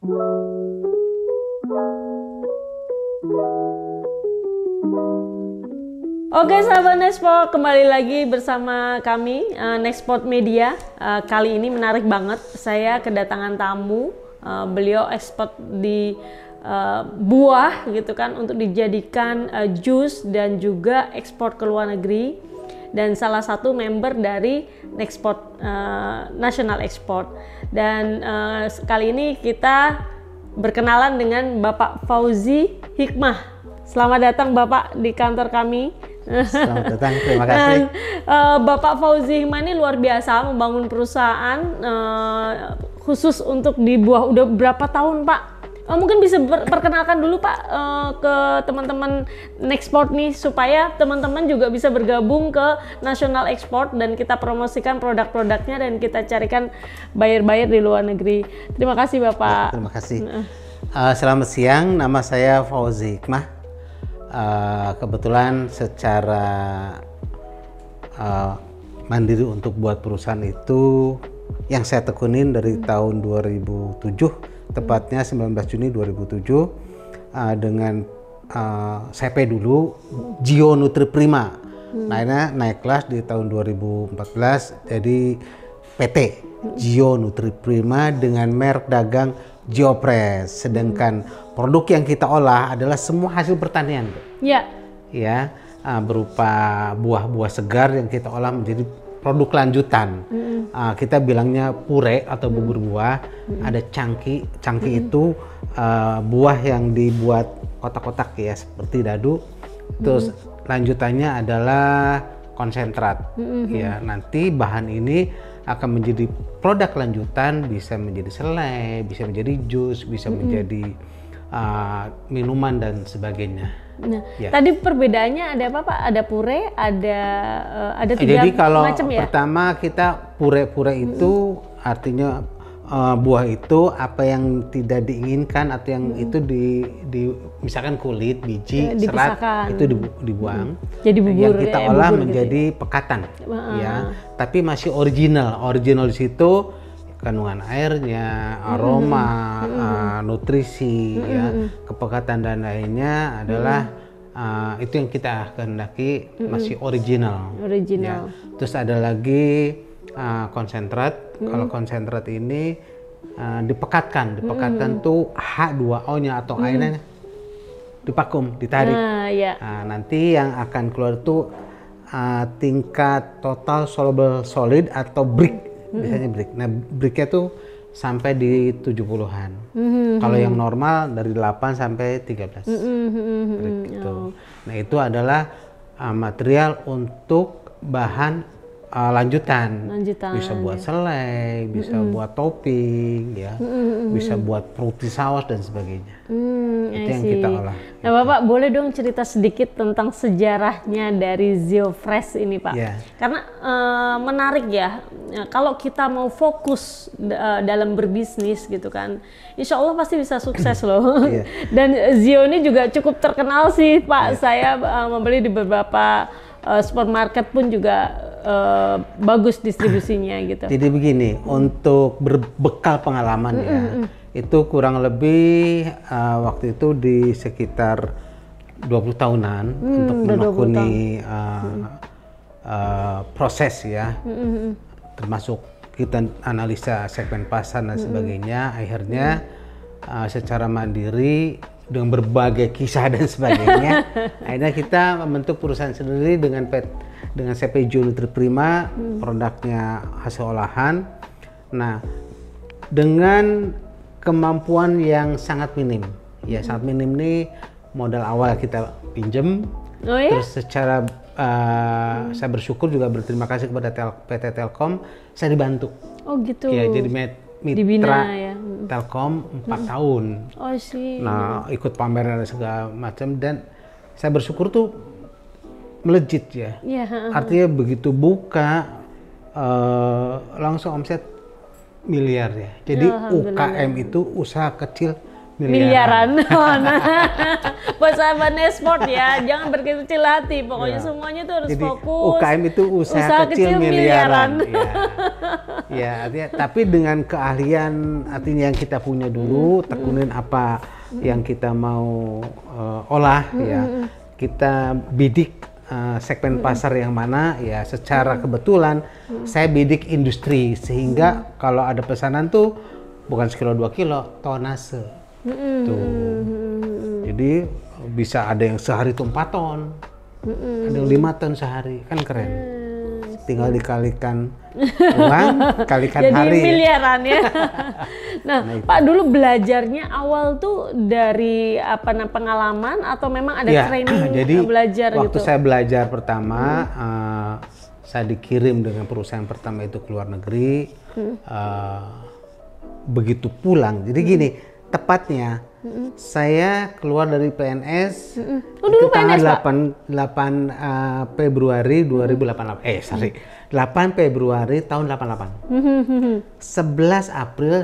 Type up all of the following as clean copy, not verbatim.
Oke sahabat Nextport, kembali lagi bersama kami Nextport Media. Kali ini menarik banget, saya kedatangan tamu. Beliau ekspor di buah gitu kan, untuk dijadikan jus dan juga ekspor ke luar negeri. Dan salah satu member dari Nextport National Export. Dan kali ini kita berkenalan dengan Bapak Fauzi Hikmah. Selamat datang Bapak di kantor kami. Selamat datang, terima kasih. Bapak Fauzi Hikmah ini luar biasa membangun perusahaan khusus untuk di buah. Udah berapa tahun Pak? Mungkin bisa perkenalkan dulu Pak ke teman-teman Nextport nih, supaya teman-teman juga bisa bergabung ke National Export dan kita promosikan produk-produknya dan kita carikan buyer-buyer di luar negeri. Terima kasih Bapak. Ya, terima kasih. Selamat siang, nama saya Fauzi Hikmah. Kebetulan secara mandiri untuk buat perusahaan itu yang saya tekunin dari tahun 2007, tepatnya 19 Juni 2007, dengan CP dulu Gio Nutriprima. Nah, ini naik kelas di tahun 2014 jadi PT Gio Nutriprima dengan merek dagang Geopress. Sedangkan produk yang kita olah adalah semua hasil pertanian. Ya. Ya, berupa buah-buah segar yang kita olah menjadi produk lanjutan. Kita bilangnya pure atau bubur buah. Ada cangki. Cangki itu buah yang dibuat kotak-kotak ya, seperti dadu. Terus lanjutannya adalah konsentrat. Ya, nanti bahan ini akan menjadi produk lanjutan, bisa menjadi selai, bisa menjadi jus, bisa menjadi minuman dan sebagainya. Nah, ya. Tadi perbedaannya ada apa Pak? Ada pure, ada tiga Jadi kalau macam ya? Pertama kita pure itu artinya buah itu apa yang tidak diinginkan atau yang itu di misalkan kulit, biji, serat itu dibuang. Jadi bubur. Yang kita olah bubur menjadi gitu. pekatan, ya. Tapi masih original. Original di situ kandungan airnya, aroma, nutrisi, ya, kepekatan dan lainnya adalah itu yang kita kehendaki masih original. Original. Ya. Terus ada lagi konsentrat. Kalau konsentrat ini dipekatkan tuh H2O-nya atau airnya divakum, ditarik. Ya. Nanti yang akan keluar tuh tingkat total soluble solid atau brick. Biasanya brick. Nah, bricknya tuh sampai di 70-an. Kalau yang normal dari 8 sampai 13. Brick gitu. Nah, itu adalah material untuk bahan lanjutan. Bisa buat selai, bisa buat topping, ya, bisa buat fruity saus dan sebagainya. Itu yang kita olah. Nah, Bapak boleh dong cerita sedikit tentang sejarahnya dari Geopress ini, Pak? Yeah. Karena menarik ya. Kalau kita mau fokus dalam berbisnis gitu kan, insya Allah pasti bisa sukses loh. Yeah. Dan Gio ini juga cukup terkenal sih, Pak. Yeah. Saya membeli di beberapa supermarket pun juga bagus distribusinya gitu. Jadi begini, untuk berbekal pengalaman ya, itu kurang lebih waktu itu di sekitar 20 tahunan untuk menekuni proses ya, termasuk kita analisa segmen pasar dan sebagainya. Akhirnya secara mandiri dengan berbagai kisah dan sebagainya, akhirnya kita membentuk perusahaan sendiri dengan CP Gio Nutriprima, produknya hasil olahan. Nah, dengan kemampuan yang sangat minim, ya sangat minim nih, modal awal kita pinjem. Oh, ya? Terus secara saya bersyukur juga berterima kasih kepada PT Telkom, saya dibantu. Oh gitu. Ya, jadi mitra ya. Telkom 4 tahun. Oh sih. Nah, ikut pameran dan segala macam, dan saya bersyukur tuh melejit ya. Artinya begitu buka langsung omset miliar ya. Jadi UKM itu usaha kecil miliaran. Nah, buat sahabat Nesport ya, jangan berkecil hati. Pokoknya semuanya tuh harus jadi, fokus. UKM itu usaha kecil miliaran. Ya, artinya, tapi dengan keahlian, artinya yang kita punya dulu, tekunin apa yang kita mau olah, ya, kita bidik segmen pasar yang mana, ya. Secara kebetulan saya bidik industri, sehingga kalau ada pesanan tuh bukan sekilo 2 kilo, tonase. Tuh. Jadi bisa ada yang sehari tuh 4 ton, ada yang 5 ton sehari, kan keren. Tinggal dikalikan uang, kalikan jadi hari. Jadi miliaran ya. Nah, Pak, dulu belajarnya awal tuh dari pengalaman atau memang ada training jadi belajar gitu? Waktu saya belajar pertama, saya dikirim dengan perusahaan pertama itu ke luar negeri. Begitu pulang, jadi gini. Tepatnya, saya keluar dari PNS itu tanggal 8 Februari 2088. 8 Februari tahun 88. 11 April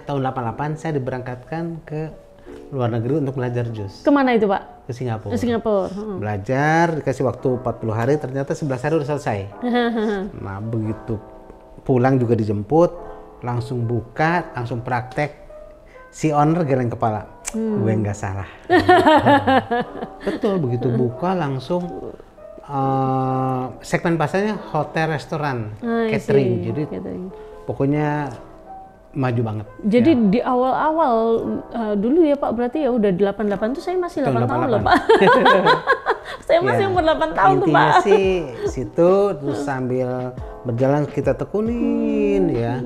tahun 88 saya diberangkatkan ke luar negeri untuk belajar jus. Kemana itu, Pak? Ke Singapura. Singapura. Belajar, dikasih waktu 40 hari, ternyata 11 hari udah selesai. Nah, begitu pulang juga dijemput, langsung buka, langsung praktek. Si owner geleng kepala, gue nggak salah. Betul, begitu buka langsung segmen pasarnya hotel, restoran, catering. Jadi pokoknya maju banget. Jadi di awal-awal dulu ya Pak, berarti ya udah 88 tuh saya masih 8 tahun loh Pak. Saya masih umur 8 tahun tuh Pak. Intinya sih situ, terus sambil berjalan kita tekunin ya.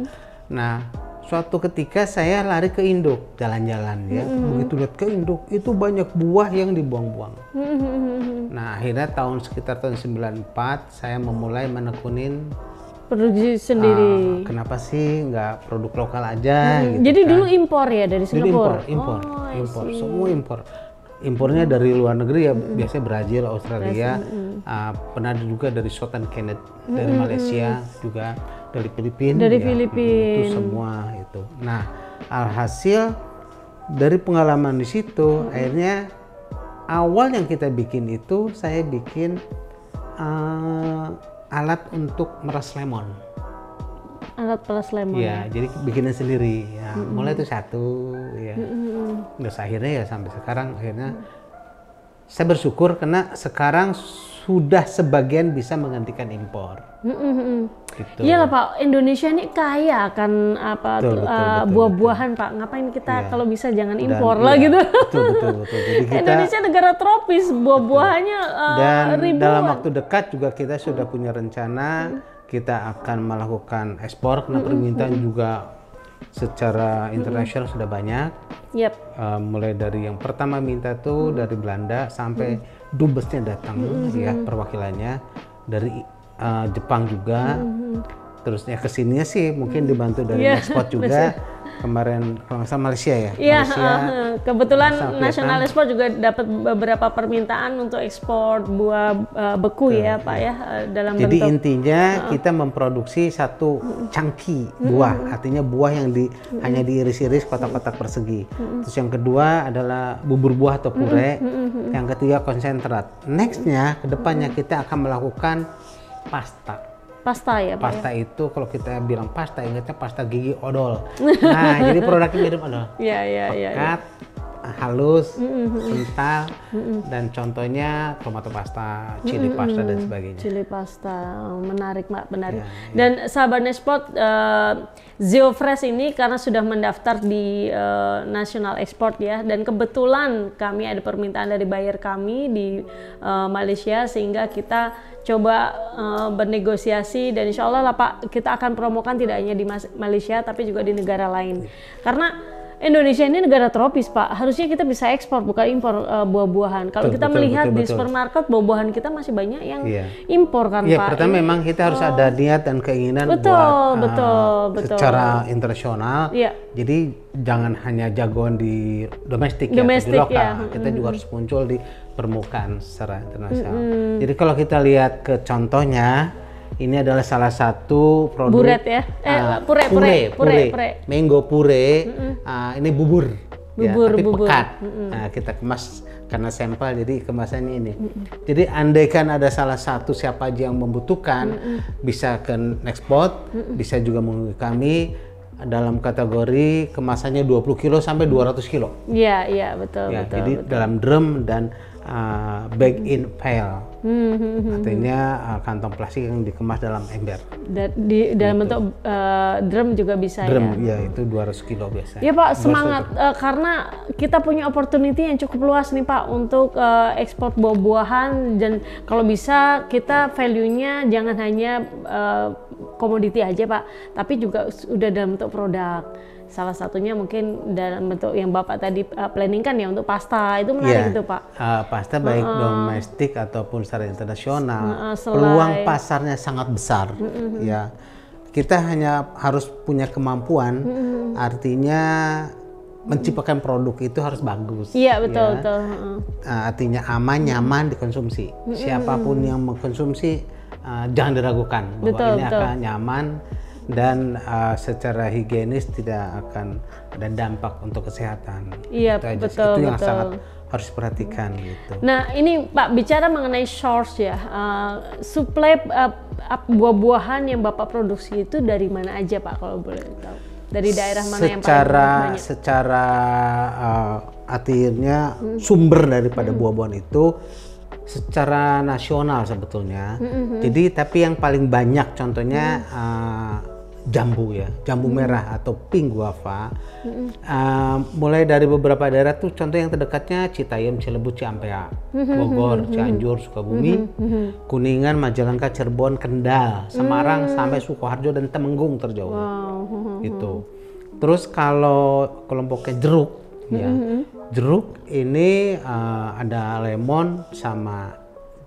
Nah, suatu ketika saya lari ke induk, jalan-jalan ya. Begitu lihat ke induk, itu banyak buah yang dibuang-buang. Nah, akhirnya sekitar tahun 94 saya memulai menekunin produksi sendiri. Kenapa sih nggak produk lokal aja? Gitu jadi kan. dulu impor ya dari Singapura? Impor, semua impor. Impornya dari luar negeri ya, biasanya Brazil, Australia, pernah juga dari Sultan Kenneth, dari Malaysia juga, dari Filipina. Dari ya, Filipina. Itu semua itu. Nah, alhasil dari pengalaman di situ, akhirnya awal yang kita bikin itu, saya bikin alat untuk meres lemon. Alat peras lemon. Ya, jadi bikinnya sendiri. Ya, mulai itu satu, ya. Terus akhirnya ya sampai sekarang akhirnya saya bersyukur karena sekarang sudah sebagian bisa menggantikan impor. Gitu. Iyalah Pak, Indonesia ini kaya akan buah-buahan Pak. Ngapain kita kalau bisa jangan impor lah gitu. Betul. Jadi kita, Indonesia negara tropis, buah-buahannya ribuan. Dalam waktu dekat juga kita sudah punya rencana. Kita akan melakukan ekspor karena permintaan juga secara internasional sudah banyak. Mulai dari yang pertama minta tuh dari Belanda sampai dubesnya datang ya, perwakilannya dari Jepang juga. Terusnya kesininya sih mungkin dibantu dari ekspor juga. Kemarin kalau nggak salah Malaysia ya. Malaysia, kebetulan National Export juga dapat beberapa permintaan untuk ekspor buah beku ya Pak ya, dalam Jadi bentuk. intinya kita memproduksi satu cangki buah, artinya buah yang hanya diiris-iris kotak-kotak persegi. Terus yang kedua adalah bubur buah atau puree. Yang ketiga konsentrat. Nextnya kedepannya kita akan melakukan pasta. Pasta ya Pak. Pasta itu kalau kita bilang pasta, ingatnya pasta gigi odol. Nah, jadi produknya mirip odol. Pekat, halus, kental, dan contohnya tomato pasta, chili pasta dan sebagainya. Chili pasta, menarik Mak, menarik. Dan sahabat Nesport, Zeo Fresh ini karena sudah mendaftar di National Export ya, dan kebetulan kami ada permintaan dari buyer kami di Malaysia, sehingga kita coba bernegosiasi, dan insya Allah lah Pak, kita akan promokan tidak hanya di Malaysia tapi juga di negara lain. Karena Indonesia ini negara tropis Pak, harusnya kita bisa ekspor bukan impor buah-buahan. Kalau kita melihat di supermarket, buah-buahan kita masih banyak yang impor kan Pak. Pertama memang kita harus ada niat dan keinginan betul. secara internasional. Jadi jangan hanya jagoan di domestik ya, di lokal. Kita juga harus muncul di permukaan secara internasional. Jadi kalau kita lihat ke contohnya, ini adalah salah satu produk buret ya, pure, mango pure. Ini bubur. Bubur, tapi bubur. pekat. Nah, kita kemas karena sampel, jadi kemasannya ini. Jadi andaikan ada salah satu siapa aja yang membutuhkan, bisa ke Nextpot, bisa juga menghubungi kami dalam kategori kemasannya 20 kilo sampai 200 kilo. Iya, iya, betul, Ya, betul. jadi Betul. dalam drum dan bag in pail. Artinya kantong plastik yang dikemas dalam ember. Dalam bentuk drum juga bisa Drum, ya. ya itu 200 kilo biasanya. Ya Pak, semangat karena kita punya opportunity yang cukup luas nih Pak untuk ekspor buah-buahan, dan kalau bisa kita value-nya jangan hanya komoditi aja Pak, tapi juga sudah dalam bentuk produk. Salah satunya mungkin dalam bentuk yang Bapak tadi planningkan ya untuk pasta, itu menarik itu Pak. Pasta baik domestik ataupun secara internasional, Selai. peluang pasarnya sangat besar. Ya, kita hanya harus punya kemampuan, artinya menciptakan produk itu harus bagus. Iya betul, ya. betul. Artinya aman, nyaman dikonsumsi. Siapapun yang mengkonsumsi jangan diragukan bahwa Betul, ini betul. akan nyaman dan secara higienis tidak akan ada dampak untuk kesehatan. Iya, Itu aja sih. betul, Itu yang betul. sangat harus diperhatikan gitu. Nah ini Pak, bicara mengenai source ya, suplai buah-buahan yang Bapak produksi itu dari mana aja Pak kalau boleh tahu? Dari daerah mana yang paling banyak? Secara artinya sumber daripada buah-buahan itu secara nasional sebetulnya. Jadi tapi yang paling banyak contohnya jambu ya, jambu merah atau pink guava. Mulai dari beberapa daerah tuh, contoh yang terdekatnya Citayam, Cilebu, Ciampea, Bogor, Cianjur, Sukabumi, Kuningan, Majalengka, Cirebon, Kendal, Semarang sampai Sukoharjo dan Temenggung terjauh. Itu. Terus kalau kelompoknya jeruk ya. Jeruk ini ada lemon sama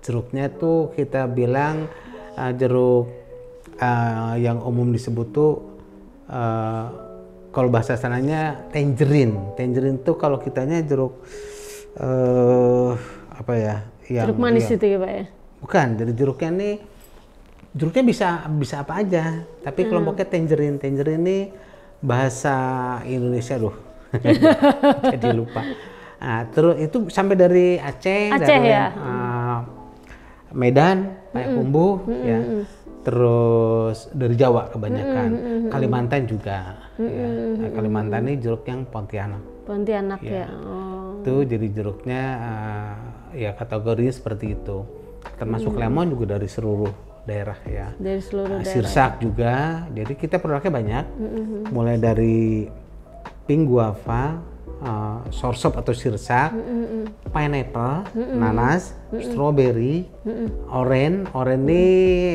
jeruknya tuh kita bilang jeruk yang umum disebut tuh kalau bahasa sananya tangerine. Tangerine tuh kalau kitanya jeruk apa ya? Yang Jeruk manis itu ya Pak ya? Bukan, jadi jeruknya bisa apa aja. Tapi kelompoknya tangerine. Tangerine ini bahasa Indonesia jadi lupa. Terus itu sampai dari Aceh dari ya? Medan, Payakumbuh, ya. Terus dari Jawa kebanyakan, Kalimantan juga. Ya. Nah, Kalimantan ini jeruk yang Pontianak. Pontianak ya. Itu jadi jeruknya ya kategorinya seperti itu. Termasuk lemon juga dari seluruh daerah ya. Dari seluruh daerah. Sirsak juga. Jadi kita produknya banyak. Mulai dari pink guava, sorsop atau sirsak, pineapple, nanas, strawberry, orange. Orange ini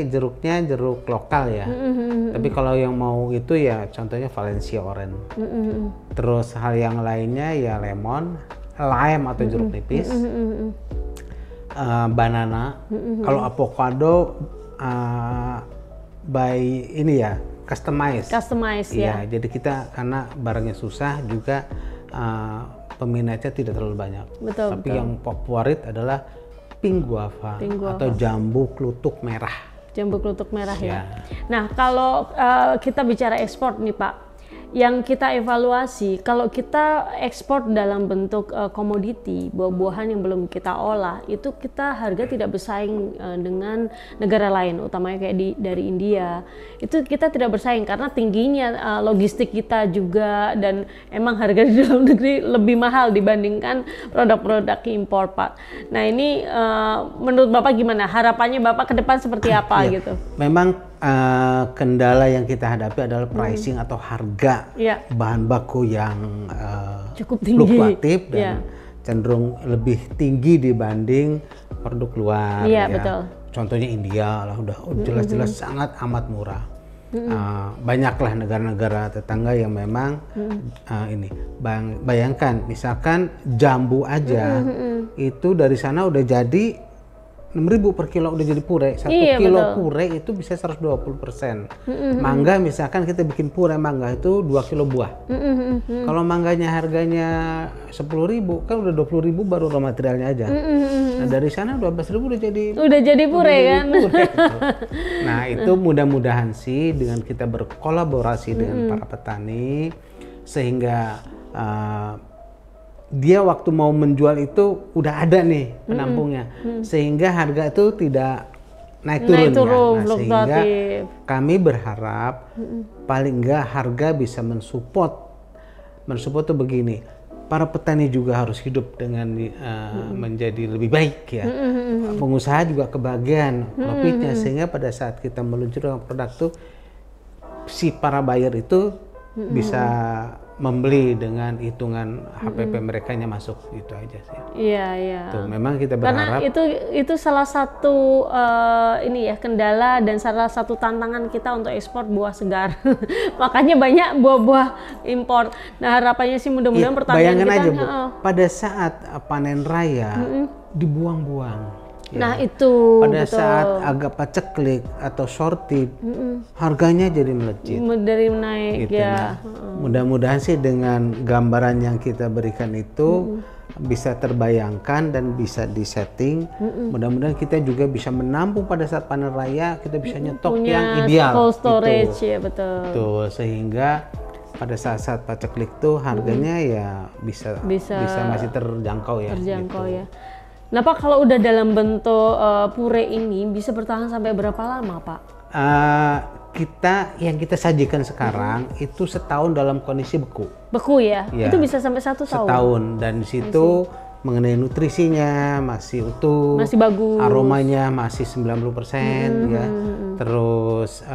jeruknya jeruk lokal ya. Tapi kalau yang mau itu ya contohnya Valencia orange. Terus hal yang lainnya ya lemon, lime atau jeruk nipis, banana. Kalau avocado by ini ya customize ya. Jadi kita karena barangnya susah juga peminatnya tidak terlalu banyak. Tapi yang favorit adalah pink guava atau jambu klutuk merah. Jambu klutuk merah ya. Nah kalau kita bicara ekspor nih Pak, yang kita evaluasi kalau kita ekspor dalam bentuk komoditi, buah-buahan yang belum kita olah, itu kita harga tidak bersaing dengan negara lain, utamanya kayak dari India. Itu kita tidak bersaing karena tingginya logistik kita juga, dan emang harga di dalam negeri lebih mahal dibandingkan produk-produk impor Pak. Nah ini menurut Bapak gimana? Harapannya Bapak ke depan seperti apa gitu? Memang kendala yang kita hadapi adalah pricing atau harga bahan baku yang cukup tinggi, fluktuatif dan cenderung lebih tinggi dibanding produk luar. Betul. Contohnya India lah udah jelas-jelas sangat amat murah. Banyaklah negara-negara tetangga yang memang ini. Bayangkan misalkan jambu aja itu dari sana udah jadi 6.000 per kilo, udah jadi pure. 1 kilo pure itu bisa 120%. Mangga misalkan kita bikin pure mangga itu 2 kilo buah. Kalau mangganya harganya 10.000 kan udah 20.000 baru raw materialnya aja. Nah dari sana 12.000 udah jadi pure kan. Pure, gitu. Nah itu mudah-mudahan sih dengan kita berkolaborasi dengan para petani sehingga dia waktu mau menjual itu udah ada nih penampungnya, sehingga harga itu tidak naik turun, ya. Nah, sehingga kami berharap paling enggak harga bisa mensupport tuh begini, para petani juga harus hidup dengan menjadi lebih baik ya, pengusaha juga kebagian profitnya, sehingga pada saat kita meluncurkan produk tuh si para buyer itu bisa membeli dengan hitungan HPP merekanya masuk, itu aja sih. Iya. Tuh, memang kita berharap. Karena itu salah satu ini ya, kendala dan salah satu tantangan kita untuk ekspor buah segar. Makanya banyak buah-buah impor. Nah, harapannya sih mudah-mudahan pertanian bayangkan kita aja, Bu, pada saat panen raya dibuang-buang. Nah, itu pada betul. saat agak paceklik atau shorted, harganya jadi melejit. Dari naik gitu. ya. Nah, mudah-mudahan sih dengan gambaran yang kita berikan itu bisa terbayangkan dan bisa disetting. Mudah-mudahan kita juga bisa menampung pada saat panen raya, kita bisa nyetok yang ideal. Cold storage gitu. ya, betul. Tuh, sehingga pada saat paceklik tuh harganya ya bisa masih terjangkau ya. Terjangkau gitu. ya. Nah Pak, kalau udah dalam bentuk puree ini bisa bertahan sampai berapa lama Pak? Yang kita sajikan sekarang itu setahun dalam kondisi beku. Beku ya? Itu bisa sampai 1 tahun? Setahun, dan di situ mengenai nutrisinya masih utuh, masih bagus, aromanya masih 90% ya. Terus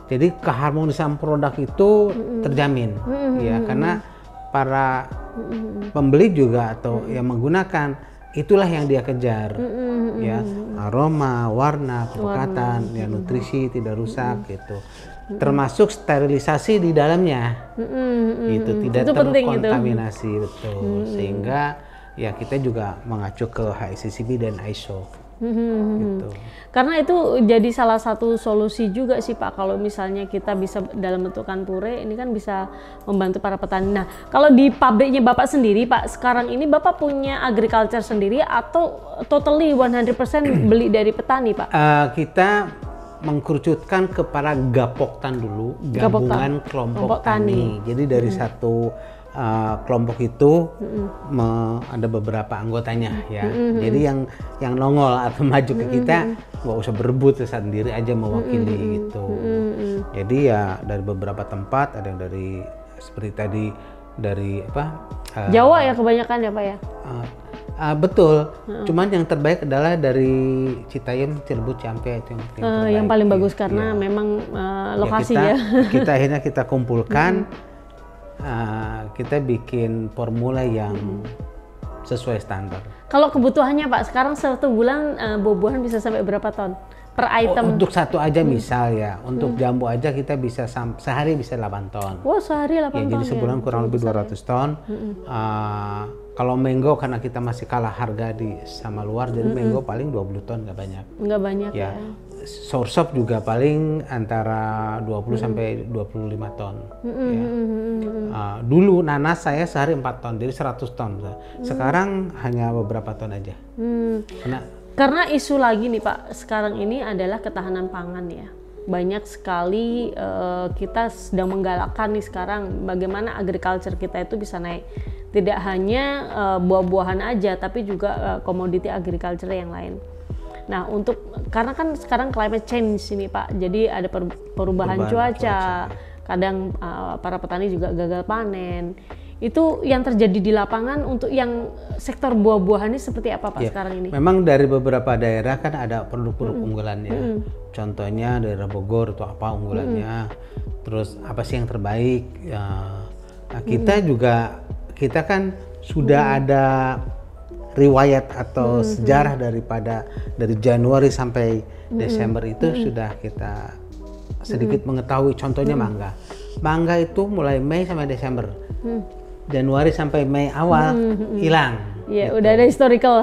jadi keharmonisan produk itu terjamin ya, karena para pembeli juga atau yang menggunakan itulah yang dia kejar ya, aroma, warna, kepekatan, ya nutrisi tidak rusak gitu, termasuk sterilisasi di dalamnya itu tidak terkontaminasi betul, sehingga ya kita juga mengacu ke HACCP dan ISO. Gitu. Karena itu jadi salah satu solusi juga sih Pak, kalau misalnya kita bisa dalam bentukan puree ini kan bisa membantu para petani. Nah, kalau di pabriknya Bapak sendiri Pak, sekarang ini Bapak punya agriculture sendiri atau totally 100% beli dari petani Pak? Kita mengkerucutkan kepada Gapoktan dulu, gabungan kelompok tani. Jadi dari satu kelompok itu ada beberapa anggotanya ya. Jadi yang nongol atau maju ke kita nggak usah berebut, sendiri aja mewakili gitu. Jadi ya dari beberapa tempat, ada yang dari seperti tadi dari Jawa ya kebanyakan ya Pak ya. Betul. Cuman yang terbaik adalah dari Citayam, Cirebon, Ciampea, itu yang terbaik. Yang paling bagus karena memang lokasi ya. Kita akhirnya kita kumpulkan. Kita bikin formula yang sesuai standar. Kalau kebutuhannya Pak, sekarang 1 bulan buah-buahan bisa sampai berapa ton per item? Untuk satu aja misal ya, untuk jambu aja kita bisa sehari bisa 8 ton. Wah, sehari 8 ton Jadi sebulan kurang lebih 200 ton. Kalau mango karena kita masih kalah harga sama luar, jadi mango paling 20 ton, nggak banyak. Nggak banyak ya. Soursop juga paling antara 20 sampai 25 ton. Dulu nanas saya sehari 4 ton, jadi 100 ton. Sekarang hanya beberapa ton aja. Karena isu lagi nih Pak, sekarang ini adalah ketahanan pangan ya. Banyak sekali kita sedang menggalakkan nih sekarang bagaimana agriculture kita itu bisa naik. Tidak hanya buah-buahan aja, tapi juga komoditi agriculture yang lain. Nah, karena kan sekarang climate change ini Pak, jadi ada perubahan cuaca. Kadang para petani juga gagal panen. Itu yang terjadi di lapangan untuk yang sektor buah-buahan ini seperti apa Pak sekarang ini? Memang dari beberapa daerah kan ada produk-produk unggulannya. Contohnya daerah Bogor itu apa unggulannya, terus apa sih yang terbaik. Kita kan sudah ada riwayat atau sejarah dari Januari sampai Desember itu sudah kita sedikit mengetahui. Contohnya mangga itu mulai Mei sampai Desember, Januari sampai Mei awal hilang. Iya, gitu. Udah ada historical.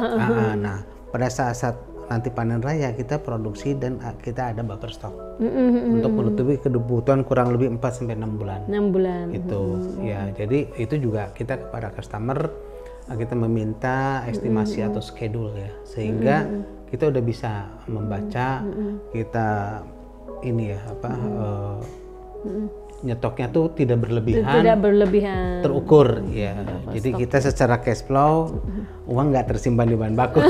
Nah, pada saat nanti panen raya kita produksi dan kita ada buffer stock untuk menutupi kebutuhan kurang lebih 4 sampai 6 bulan. 6 bulan. Itu ya, jadi itu juga kita kepada customer kita meminta estimasi atau schedule ya, sehingga kita udah bisa membaca kita ini ya nyetoknya tuh tidak berlebihan, terukur ya. Jadi kita secara cash flow uang nggak tersimpan di bahan baku.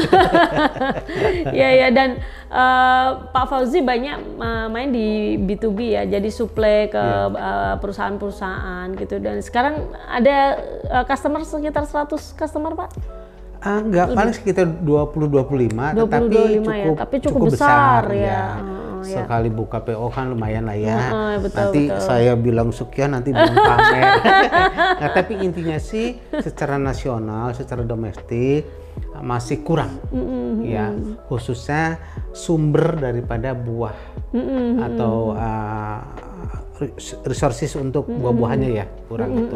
Ya dan Pak Fauzi banyak main di B2B ya, jadi suplai ke perusahaan-perusahaan gitu, dan sekarang ada customer sekitar 100 customer Pak? Enggak, paling sekitar 20-25, tapi cukup besar ya. Sekali buka PO kan lumayan lah ya. Nanti saya bilang sekian, nanti bilang pamer. Nah, tapi intinya sih secara nasional, secara domestik masih kurang ya, khususnya sumber daripada buah atau resources untuk buah-buahannya ya kurang itu.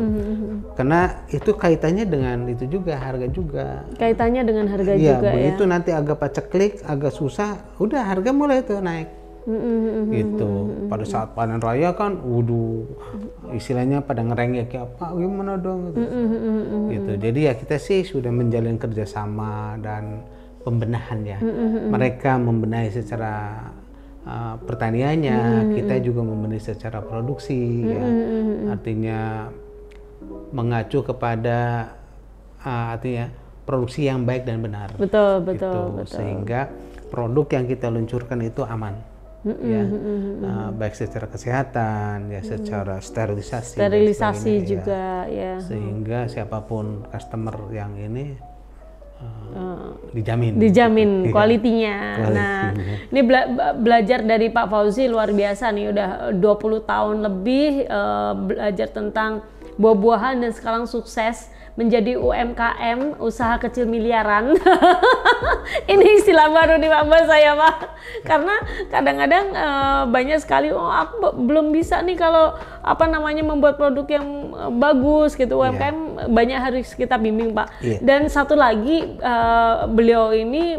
Karena itu kaitannya dengan itu juga, harga juga. Kaitannya dengan harga ya, juga begitu ya. Nanti agak paceklik, agak susah, udah harga mulai tuh naik. Gitu. Pada saat panen raya kan, istilahnya pada ngerengek ya, Pak gimana dong? Gitu. Jadi ya kita sih sudah menjalin kerjasama dan pembenahan ya. Mereka membenahi secara pertaniannya, kita juga membenahi secara produksi ya. Artinya mengacu kepada artinya produksi yang baik dan benar. Betul. Sehingga produk yang kita luncurkan itu aman. Ya, baik secara kesehatan ya, secara sterilisasi juga ya. Sehingga siapapun customer yang ini dijamin kualitinya. Nah, ini belajar dari Pak Fauzi luar biasa nih, udah 20 tahun lebih belajar tentang buah-buahan dan sekarang sukses menjadi UMKM, usaha kecil miliaran. Ini istilah baru nih Pak Bas saya Pak. Karena kadang-kadang banyak sekali, aku belum bisa nih kalau membuat produk yang bagus gitu. UMKM banyak harus kita bimbing Pak. Dan satu lagi beliau ini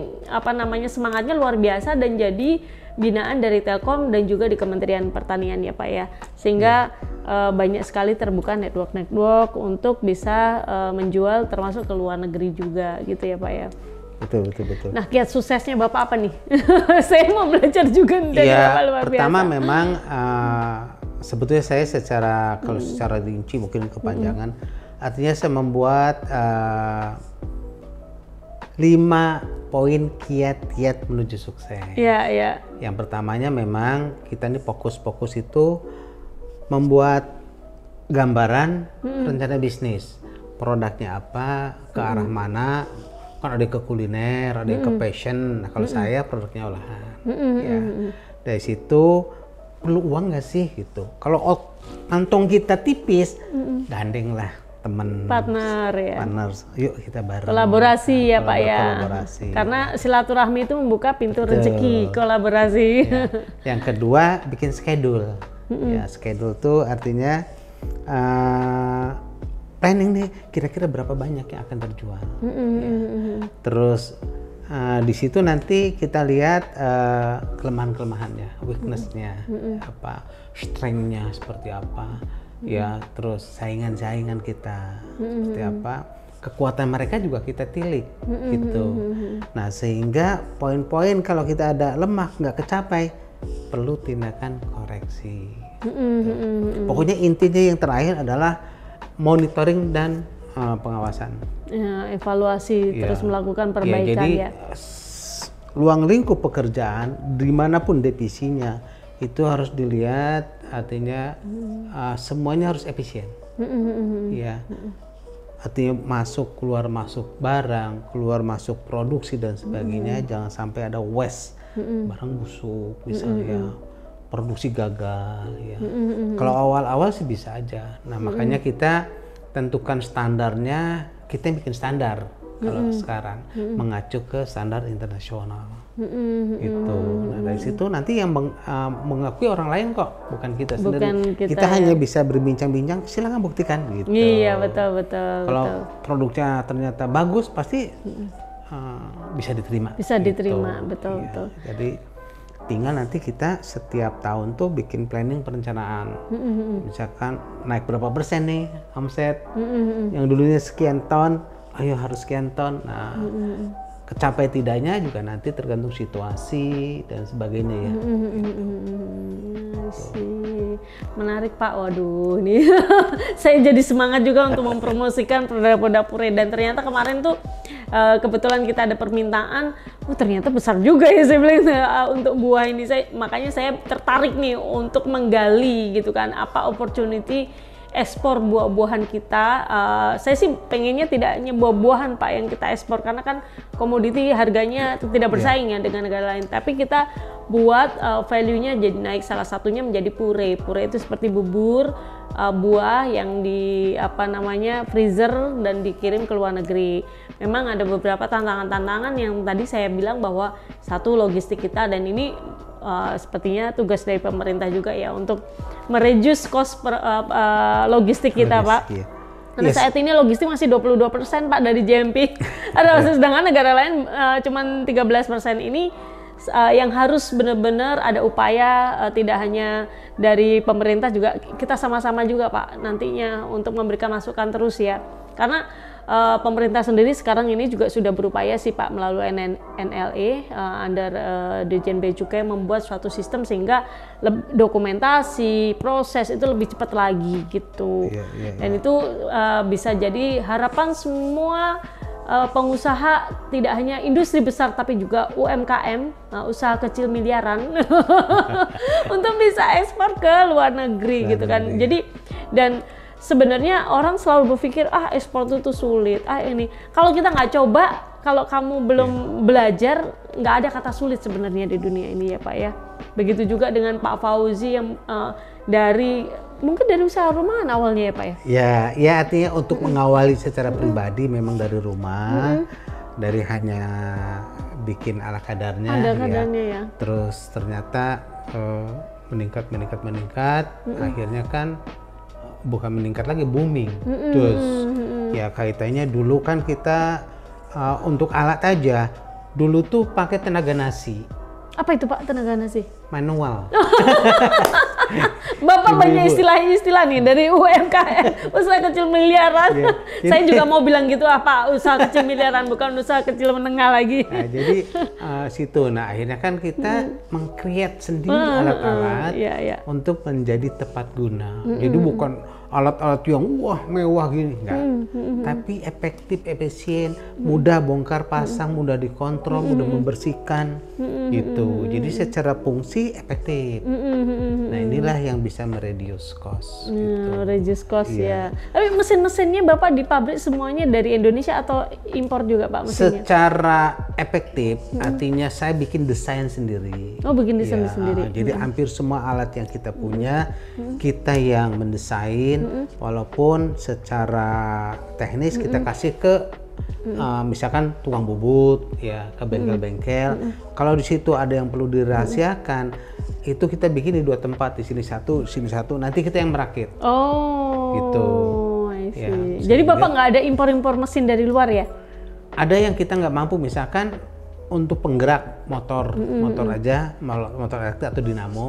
semangatnya luar biasa dan jadi binaan dari Telkom dan juga di Kementerian Pertanian ya Pak ya, sehingga banyak sekali terbuka network untuk bisa menjual termasuk ke luar negeri juga gitu ya Pak ya. Betul. Nah, kiat suksesnya Bapak apa nih? Saya mau belajar juga dari Bapak luar biasa. Pertama memang sebetulnya saya kalau secara rinci mungkin kepanjangan, artinya saya membuat 5 poin kiat-kiat menuju sukses. Iya. Yang pertamanya memang kita ini fokus itu membuat gambaran rencana bisnis. Produknya apa, ke arah mana, kan ada ke kuliner, ada ke fashion. Nah, kalau saya produknya olahan. Ya. Dari situ perlu uang nggak sih gitu. Kalau kantong kita tipis, gandeng lah teman, partner, yuk kita bareng kolaborasi ya Pak ya, karena silaturahmi itu membuka pintu rezeki, kolaborasi ya. Yang kedua bikin schedule. Ya, schedule tuh artinya planning nih kira-kira berapa banyak yang akan terjual. Ya. Terus di situ nanti kita lihat kelemahan-kelemahannya, weakness-nya apa, strength-nya seperti apa. Ya, terus saingan-saingan kita seperti apa, kekuatan mereka juga kita tilik gitu. Nah, sehingga poin-poin kalau kita ada lemah nggak kecapai, perlu tindakan koreksi. Pokoknya intinya yang terakhir adalah monitoring dan pengawasan. Ya, evaluasi terus melakukan perbaikan jadi, ruang lingkup pekerjaan dimanapun divisinya itu harus dilihat, artinya semuanya harus efisien. Ya, artinya masuk keluar masuk barang, keluar masuk produksi dan sebagainya, jangan sampai ada waste, barang busuk misalnya, produksi gagal ya. Kalau awal-awal sih bisa aja. Nah, makanya kita tentukan standarnya, kita bikin standar. Kalau sekarang mengacu ke standar internasional. Gitu. Nah, dari situ nanti yang mengakui orang lain kok, bukan kita sendiri. Kita hanya bisa berbincang-bincang, silakan buktikan gitu. Iya, betul. Kalau produknya ternyata bagus, pasti bisa diterima. Bisa diterima, betul. Jadi tinggal nanti kita setiap tahun tuh bikin planning perencanaan. Misalkan naik berapa persen nih omset, yang dulunya sekian ton, ayo harus sekian ton. Nah, kecapai tidaknya juga nanti tergantung situasi dan sebagainya ya. Menarik Pak, waduh nih saya jadi semangat juga untuk mempromosikan produk-produk Pure, dan ternyata kemarin tuh kebetulan kita ada permintaan, ternyata besar juga ya saya bilang untuk buah ini. Makanya saya tertarik nih untuk menggali gitu kan, apa opportunity ekspor buah-buahan kita. Saya sih pengennya tidak hanya buah-buahan Pak yang kita ekspor, karena kan komoditi harganya tidak bersaing ya dengan negara lain, tapi kita buat value-nya jadi naik. Salah satunya menjadi pure. Pure itu seperti bubur buah yang di freezer dan dikirim ke luar negeri. Memang ada beberapa tantangan-tantangan yang tadi saya bilang, bahwa satu, logistik kita, dan ini sepertinya tugas dari pemerintah juga ya untuk mereduce cost logistik kita Pak. Iya. Karena saat ini logistik masih 22% Pak dari GMP. Sedangkan negara lain cuman 13%. Ini yang harus benar-benar ada upaya, tidak hanya dari pemerintah, juga kita sama-sama juga Pak nantinya untuk memberikan masukan terus ya. Karena pemerintah sendiri sekarang ini juga sudah berupaya sih Pak melalui NLE under Dirjen Bea Cukai membuat suatu sistem sehingga dokumentasi, proses itu lebih cepat lagi gitu. Dan itu bisa jadi harapan semua pengusaha, tidak hanya industri besar tapi juga UMKM, usaha kecil miliaran untuk bisa ekspor ke luar negeri gitu kan. Jadi, dan sebenarnya orang selalu berpikir ekspor itu sulit, ini kalau kita nggak coba, kalau kamu belum belajar, nggak ada kata sulit sebenarnya di dunia ini ya Pak ya. Begitu juga dengan Pak Fauzi yang mungkin dari usaha rumahan awalnya ya Pak ya? Ya artinya untuk mengawali secara pribadi memang dari rumah, dari hanya bikin ala kadarnya, ya. Terus ternyata meningkat, akhirnya kan bukan meningkat lagi, booming. Terus ya kaitannya dulu kan kita untuk alat aja, dulu tuh pakai tenaga nasi. Apa itu Pak tenaga nasi? Manual. Bapak banyak istilah-istilah nih dari UMKM, usaha kecil miliaran. Saya juga mau bilang gitu, apa usaha kecil miliaran, bukan usaha kecil menengah lagi. Nah, jadi situ, akhirnya kan kita meng-create sendiri alat-alat untuk menjadi tepat guna. Jadi bukan alat-alat yang mewah gini, enggak. Tapi efektif, efisien, mudah bongkar pasang, mudah dikontrol, mudah membersihkan, gitu. Jadi secara fungsi efektif. Nah inilah yang bisa mereduce cost. Gitu. Reduce cost ya. Tapi mesin-mesinnya Bapak di pabrik semuanya dari Indonesia atau impor juga Pak mesinnya? Secara efektif, artinya saya bikin desain sendiri. Oh, bikin desain sendiri. Jadi hampir semua alat yang kita punya, kita yang mendesain, walaupun secara teknis kita kasih ke misalkan tukang bubut ya, ke bengkel-bengkel. Kalau di situ ada yang perlu dirahasiakan, itu kita bikin di 2 tempat, di sini satu, nanti kita yang merakit. Gitu. I see. Jadi Bapak nggak ada impor-impor mesin dari luar ya? Ada yang kita nggak mampu, misalkan untuk penggerak motor aja, motor elektrik atau dinamo,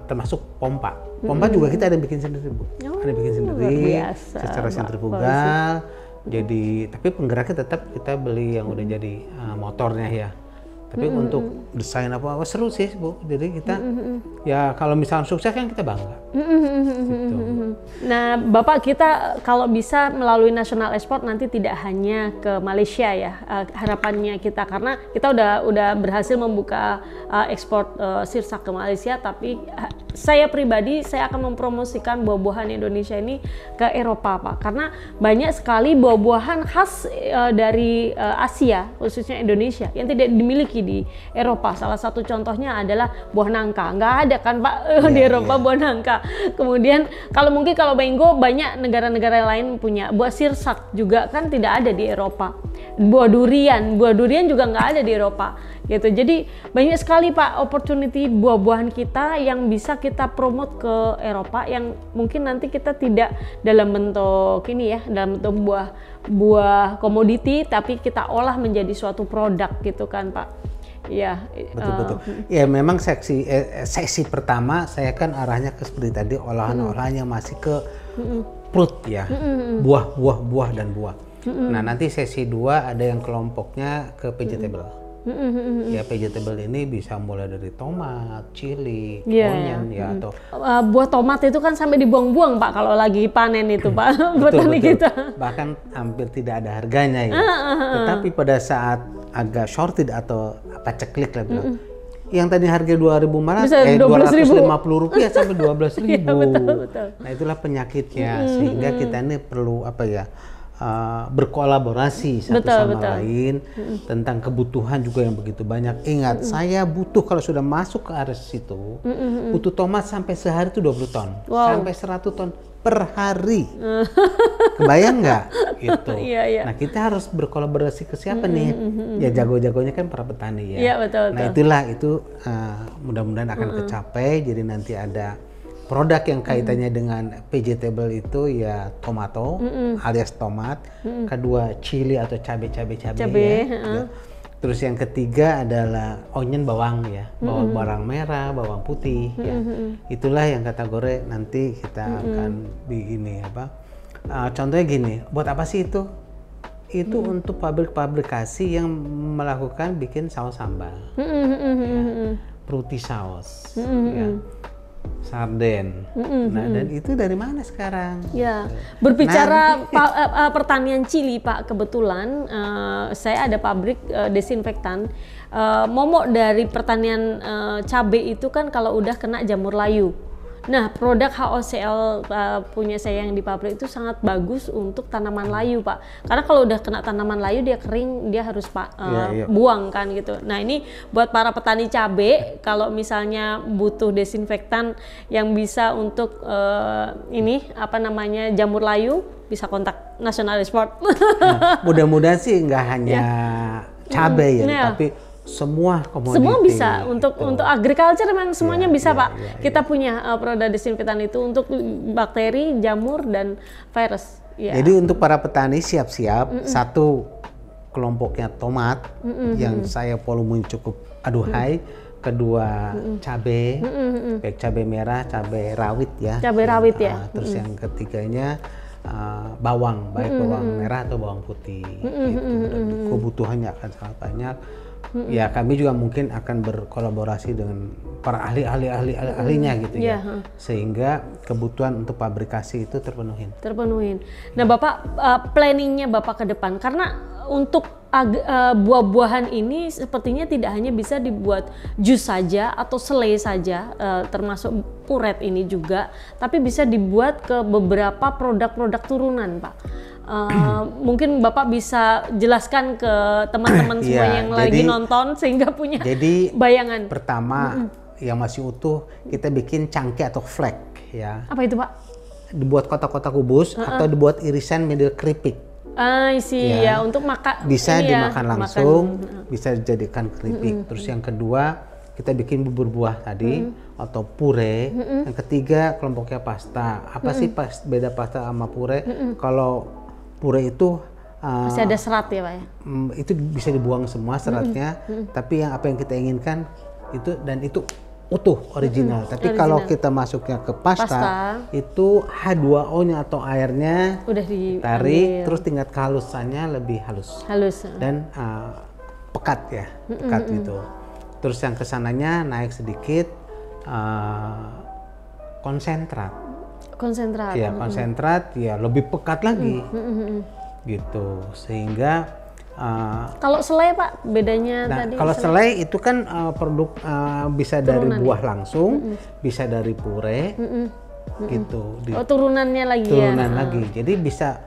termasuk pompa. Pompa juga kita ada yang bikin sendiri Bu. Ada yang bikin sendiri secara sentrifugal. Jadi tapi penggeraknya tetap kita beli yang udah jadi motornya ya. Tapi untuk desain apa seru sih Bu. Jadi kita ya kalau misalnya sukses kan kita bangga. Gitu. Nah Bapak, kita kalau bisa melalui national export nanti tidak hanya ke Malaysia ya, harapannya kita, karena kita udah berhasil membuka ekspor sirsak ke Malaysia, tapi saya pribadi saya akan mempromosikan buah-buahan Indonesia ini ke Eropa Pak, karena banyak sekali buah-buahan khas dari Asia, khususnya Indonesia, yang tidak dimiliki di Eropa. Salah satu contohnya adalah buah nangka. Nggak ada kan Pak di Eropa buah nangka. Kemudian kalau mango, banyak negara-negara lain punya. Buah sirsak juga kan tidak ada di Eropa. Buah durian juga nggak ada di Eropa gitu. Jadi banyak sekali Pak opportunity buah-buahan kita yang bisa kita promote ke Eropa, yang mungkin nanti kita tidak dalam bentuk ini ya, dalam bentuk buah komoditi, tapi kita olah menjadi suatu produk gitu kan Pak. Ya, betul. Ya memang seksi pertama saya kan arahnya ke seperti tadi, olahan-olahan yang masih ke fruit ya, buah dan buah. Nah, nanti sesi 2 ada yang kelompoknya ke vegetable. Ya, vegetable ini bisa mulai dari tomat, chili, onion ya, atau buah tomat itu kan sampai dibuang-buang Pak kalau lagi panen itu Pak. betul, Petani betul. kita. Bahkan hampir tidak ada harganya ya. Tetapi pada saat agak shorted atau paceklik lah bilang, yang tadi harga 2.500 Rp250 sampai 12.000. Iya, betul. Nah, itulah penyakitnya, sehingga kita ini perlu berkolaborasi satu sama lain tentang kebutuhan juga yang begitu banyak. Ingat, saya butuh kalau sudah masuk ke area situ, butuh tomat sampai sehari itu 20 ton, sampai 100 ton per hari. Kebayang nggak? Gitu. Nah, kita harus berkolaborasi ke siapa nih? Ya jago-jagonya kan para petani ya. Betul. Nah, itu mudah-mudahan akan tercapai. Jadi nanti ada produk yang kaitannya dengan vegetable itu ya tomato alias tomat, kedua chili atau cabai ya. Terus yang ketiga adalah onion, bawang ya, bawang merah, bawang putih ya. Itulah yang kategori nanti kita akan contohnya gini, buat apa sih itu? Itu untuk pabrikasi yang melakukan bikin saus sambal, fruity sauce, ya. Sarden. Nah, dan itu dari mana sekarang? Ya, berbicara pertanian chili Pak, kebetulan saya ada pabrik desinfektan. Momok dari pertanian cabai itu kan kalau udah kena jamur layu. Nah, produk HOCL punya saya yang di pabrik itu sangat bagus untuk tanaman layu Pak. Karena kalau udah kena tanaman layu dia kering, dia harus buang kan gitu. Nah, ini buat para petani cabai, kalau misalnya butuh desinfektan yang bisa untuk jamur layu, bisa kontak National Export. Nah, mudah-mudahan sih nggak hanya cabai ya, tapi semua komoditi. Semua bisa untuk agriculture memang semuanya bisa Pak. Kita punya produk desinfektan itu untuk bakteri, jamur dan virus. Jadi untuk para petani siap-siap, satu kelompoknya tomat yang saya volume cukup aduhai, kedua cabai, baik cabai merah, cabai rawit ya. Cabai rawit ya. Terus yang ketiganya bawang, baik bawang merah atau bawang putih. Gitu. Dan kebutuhannya akan sangat banyak. Ya, kami juga mungkin akan berkolaborasi dengan para ahlinya gitu ya, sehingga kebutuhan untuk pabrikasi itu terpenuhin. Nah, Bapak planningnya Bapak ke depan, karena untuk buah-buahan ini sepertinya tidak hanya bisa dibuat jus saja atau selai saja, termasuk puret ini juga, tapi bisa dibuat ke beberapa produk-produk turunan Pak. Mungkin Bapak bisa jelaskan ke teman-teman semua yang lagi nonton sehingga punya bayangan. Pertama, yang masih utuh kita bikin cangkeh atau flake ya. Apa itu Pak? Dibuat kotak-kotak kubus atau dibuat irisan model keripik. Ya, untuk makan. Bisa dimakan langsung, bisa dijadikan keripik. Terus yang kedua, kita bikin bubur buah tadi atau pure. Yang ketiga kelompoknya pasta. Apa sih beda pasta sama pure? Kalau pure itu masih ada serat ya Pak ya? Itu bisa dibuang semua seratnya, tapi apa yang kita inginkan itu utuh, original. Tapi kalau kita masuknya ke pasta, itu H2O-nya atau airnya udah ditarik, terus tingkat kehalusannya lebih halus. Dan pekat gitu. Terus yang kesananya naik sedikit konsentrat. Ya, konsentrat ya lebih pekat lagi. Gitu. Sehingga kalau selai Pak, bedanya tadi? Kalau selai itu kan produk bisa turunan dari buah langsung, bisa dari pure, gitu. Turunannya lagi lagi. Jadi bisa,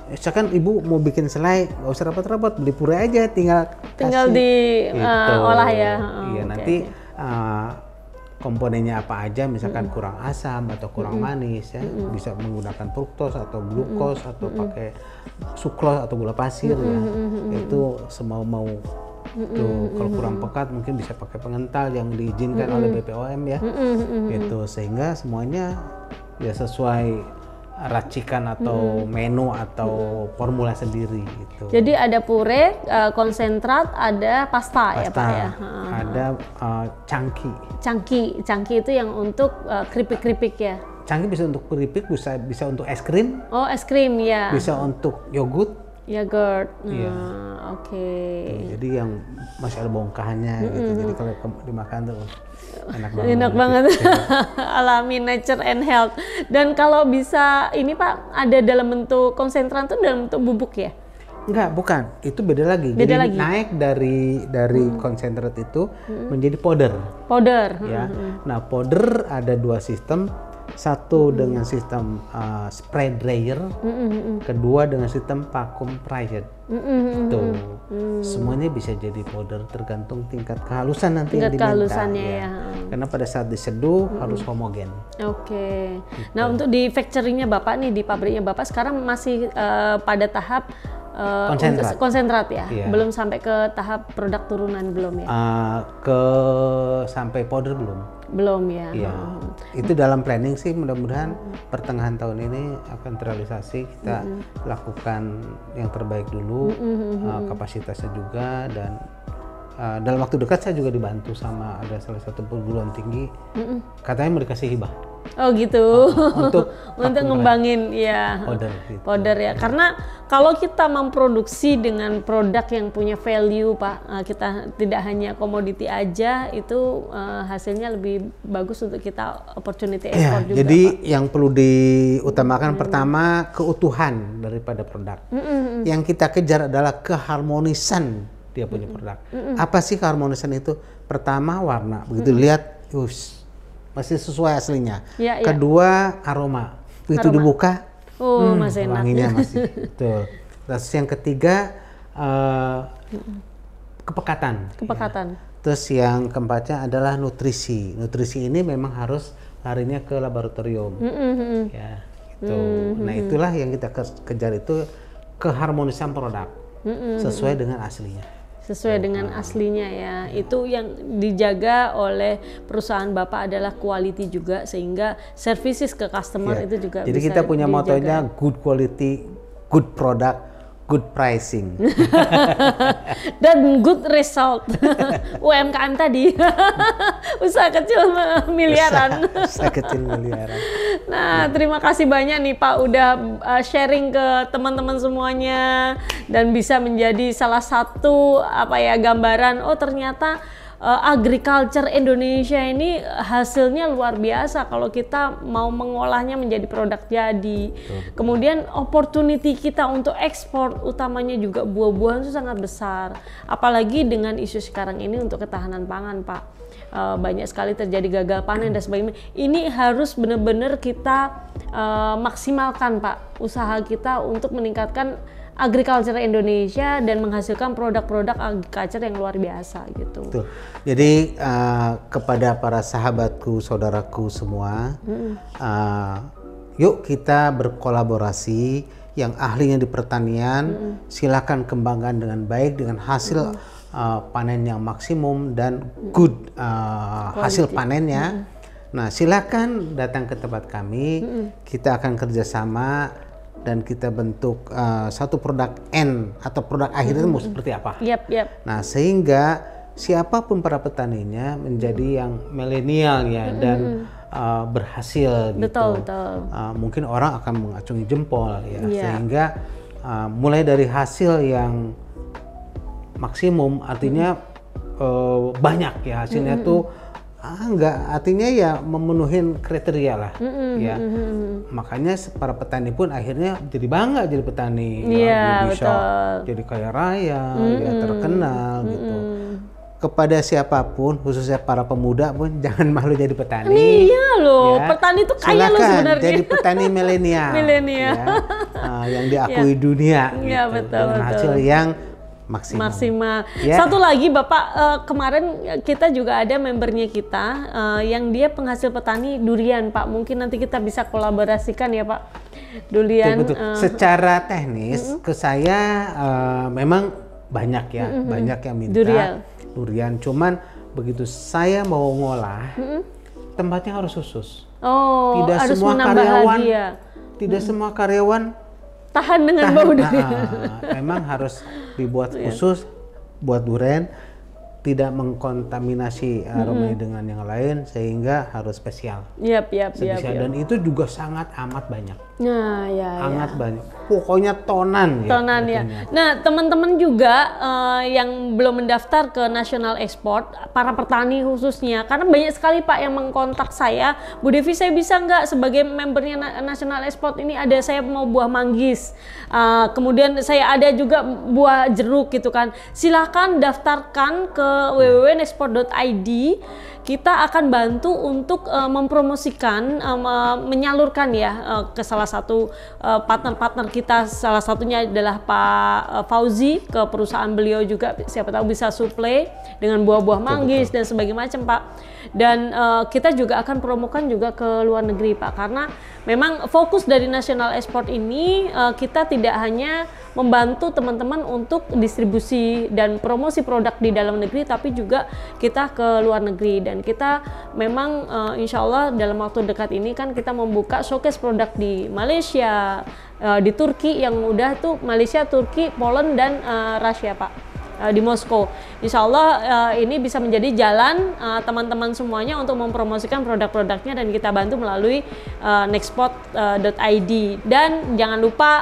misalkan ibu mau bikin selai, nggak usah repot-repot, beli pure aja, tinggal diolah ya. Iya, nanti komponennya apa aja, misalkan kurang asam atau kurang manis ya, bisa menggunakan fruktos atau glukos atau pakai sukros atau gula pasir ya, itu semau-mau. Tuh, kalau kurang pekat mungkin bisa pakai pengental yang diizinkan oleh BPOM ya, gitu, sehingga semuanya ya sesuai racikan atau menu atau formula sendiri gitu. Jadi ada pure, konsentrat, ada pasta ya Pak ya. Ada Cangki itu yang untuk keripik-keripik ya. Cangki bisa untuk keripik, bisa untuk es krim. Oh, es krim ya. Bisa untuk yogurt. Yogurt. Iya. Oke. Jadi yang masih ada bongkahannya gitu. Jadi kalau dimakan tuh enak banget. Enak banget. Alami, nature and health. Dan kalau bisa ini Pak, ada dalam bentuk konsentrat itu dalam bentuk bubuk ya? Enggak, bukan. Itu beda lagi. Beda Jadi lagi. naik dari konsentrat itu menjadi powder. Powder. Ya. Nah, powder ada dua sistem. Satu dengan sistem spray dryer, kedua dengan sistem vacuum pressed. Tuh, semuanya bisa jadi powder tergantung tingkat kehalusan nanti Tingkat yang diminta. kehalusannya ya. Karena pada saat diseduh harus homogen. Oke. Nah, untuk di factory-nya Bapak nih, di pabriknya Bapak sekarang masih pada tahap konsentrat ya? Iya. Belum sampai ke tahap produk turunan belum ya? Sampai powder belum. Belum ya? Iya. Itu dalam planning sih, mudah-mudahan pertengahan tahun ini akan terrealisasi. Kita lakukan yang terbaik dulu, kapasitasnya juga, dan dalam waktu dekat saya juga dibantu sama ada salah satu perguruan tinggi, katanya mau dikasih hibah. Oh gitu. Untuk ngembangin ya powder, gitu. powder ya. Karena kalau kita memproduksi dengan produk yang punya value Pak, kita tidak hanya komoditi aja, itu hasilnya lebih bagus untuk kita opportunity export juga. Jadi Pak. yang perlu diutamakan pertama keutuhan daripada produk. Yang kita kejar adalah keharmonisan dia punya produk. Apa sih keharmonisan itu? Pertama warna, begitu lihat, masih sesuai aslinya. Ya, Kedua aroma, begitu dibuka, masih enak. wanginya masih. Betul. Terus yang ketiga kepekatan. Kepekatan. Terus yang keempatnya adalah nutrisi. Nutrisi ini memang harus larinya ke laboratorium. Ya, gitu. Nah, itulah yang kita kejar, itu keharmonisan produk sesuai dengan aslinya. Sesuai dengan aslinya ya. Itu yang dijaga oleh perusahaan Bapak adalah quality juga, sehingga services ke customer itu juga jadi bisa kita punya dijaga. motonya good quality, good product, good pricing. Dan good result. UMKM tadi. Usaha kecil miliaran. Usaha kecil miliaran. Nah, terima kasih banyak nih Pak udah sharing ke teman-teman semuanya, dan bisa menjadi salah satu gambaran, oh ternyata agriculture Indonesia ini hasilnya luar biasa kalau kita mau mengolahnya menjadi produk jadi. Kemudian opportunity kita untuk ekspor, utamanya juga buah-buahan, itu sangat besar. Apalagi dengan isu sekarang ini untuk ketahanan pangan, Pak. Banyak sekali terjadi gagal panen dan sebagainya. Ini harus benar-benar kita maksimalkan, Pak, usaha kita untuk meningkatkan agriculture Indonesia dan menghasilkan produk-produk agriculture yang luar biasa gitu. Betul. Jadi kepada para sahabatku, saudaraku semua, yuk kita berkolaborasi. Yang ahlinya di pertanian, silakan kembangkan dengan baik dengan hasil panen yang maksimum dan good hasil panennya. Nah, silakan datang ke tempat kami. Kita akan kerjasama dan kita bentuk satu produk N atau produk akhirnya mau seperti apa. Yap. Nah, sehingga siapapun para petaninya menjadi yang milenial ya dan berhasil gitu. Betul. Mungkin orang akan mengacungi jempol ya, sehingga mulai dari hasil yang maksimum, artinya banyak ya hasilnya tuh enggak, artinya ya memenuhi kriteria lah ya. Makanya para petani pun akhirnya jadi bangga jadi petani, bisa jadi kaya raya, ya terkenal gitu. Kepada siapapun, khususnya para pemuda pun jangan malu jadi petani. Iya loh, ya. Petani itu kaya loh sebenarnya. Jadi petani milenial. Ya. Yang diakui dunia. Iya, gitu. betul. Dengan hasil yang maksimal. Ya. Satu lagi Bapak, kemarin kita juga ada membernya kita yang dia penghasil petani durian, Pak. Mungkin nanti kita bisa kolaborasikan ya, Pak. Durian. Betul. Secara teknis ke saya memang banyak ya, banyak yang minta durian. Cuman begitu saya mau ngolah, tempatnya harus khusus. Oh, tidak harus semua menambah karyawan, lagi ya. Tidak semua karyawan tahan dengan bau durian. Memang harus dibuat khusus buat durian. tidak mengkontaminasi aroma dengan yang lain sehingga harus spesial. Spesial. Dan itu juga sangat amat banyak. Nah, sangat banyak. Pokoknya tonan ya. Tonan ya. Nah, teman-teman juga yang belum mendaftar ke National Export, para petani khususnya, karena banyak sekali Pak yang mengkontak saya, Bu Devi saya bisa nggak sebagai membernya National Export ini ada saya mau buah manggis, kemudian saya ada juga buah jeruk gitu kan. Silahkan daftarkan ke www.nexport.id. Kita akan bantu untuk mempromosikan, menyalurkan ya ke salah satu partner-partner kita. Salah satunya adalah Pak Fauzi, ke perusahaan beliau juga siapa tahu bisa suplai dengan buah-buah manggis dan sebagainya macam Pak. Dan kita juga akan promokan juga ke luar negeri Pak, karena memang fokus dari National Export ini kita tidak hanya membantu teman-teman untuk distribusi dan promosi produk di dalam negeri, tapi juga kita ke luar negeri. Dan kita memang insya Allah dalam waktu dekat ini kan kita membuka showcase produk di Malaysia, di Turki yang udah tuh Malaysia, Turki, Poland dan Rusia Pak. Di Moskow. Insya Allah ini bisa menjadi jalan teman-teman semuanya untuk mempromosikan produk-produknya dan kita bantu melalui nexport.id. Dan jangan lupa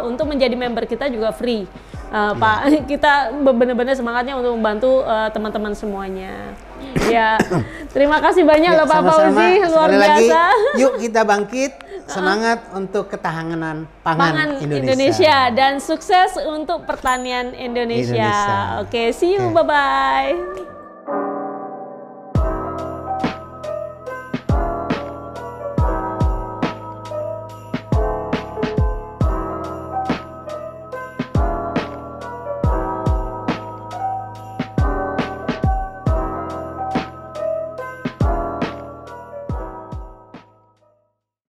untuk menjadi member kita juga free. Pak, kita benar-benar semangatnya untuk membantu teman-teman semuanya. Ya, terima kasih banyak loh Pak Fauzi, luar biasa. Lagi, yuk kita bangkit, semangat untuk ketahanan pangan Indonesia dan sukses untuk pertanian Indonesia. Oke, see you, bye-bye.